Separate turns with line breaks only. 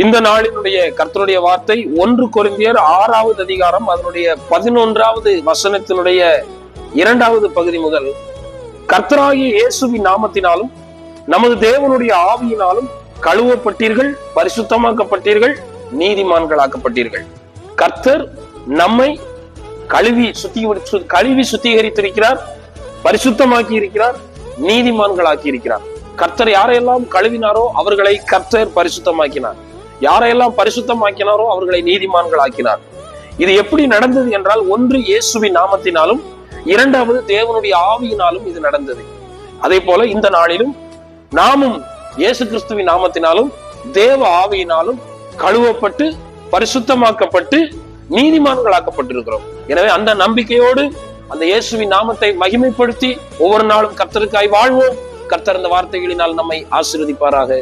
இந்த நாளினுடைய கர்த்தருடைய வார்த்தை 1 கொரிந்தியர் 6வது அதிகாரம் அதனுடைய 11வது வசனத்தினுடைய 2வது பகுதி முதல், கர்த்தராகிய இயேசுவின் நாமத்தினாலும் நமது தேவனுடைய ஆவியினாலும் கழுவப்பட்டீர்கள், பரிசுத்தமாக்கப்பட்டீர்கள், நீதிமான்களாக்கப்பட்டீர்கள். கர்த்தர் நம்மை கழுவி சுத்திகரித்திருக்கிறார், பரிசுத்தமாக்கி இருக்கிறார், நீதிமான்களாக்கி இருக்கிறார். கர்த்தர் யாரையெல்லாம் கழுவினாரோ அவர்களை கர்த்தர் பரிசுத்தமாக்கினார், யாரையெல்லாம் பரிசுத்தமாக்கினாரோ அவர்களை நீதிமான்கள் ஆக்கினார். இது எப்படி நடந்தது என்றால், ஒன்று இயேசுவின் நாமத்தினாலும், இரண்டாவது தேவனுடைய ஆவியினாலும் இது நடந்தது. அதே போல இந்த நாளிலும் நாமும் இயேசு கிறிஸ்துவின் நாமத்தினாலும் தேவ ஆவியினாலும் கழுவப்பட்டு பரிசுத்தமாக்கப்பட்டு நீதிமான்களாக்கப்பட்டிருக்கிறோம். எனவே அந்த நம்பிக்கையோடு அந்த இயேசுவின் நாமத்தை மகிமைப்படுத்தி ஒவ்வொரு நாளும் கர்த்தருக்காய் வாழ்வோம். கர்த்தர் இந்த வார்த்தைகளினால் நம்மை ஆசீர்வதிப்பாராக.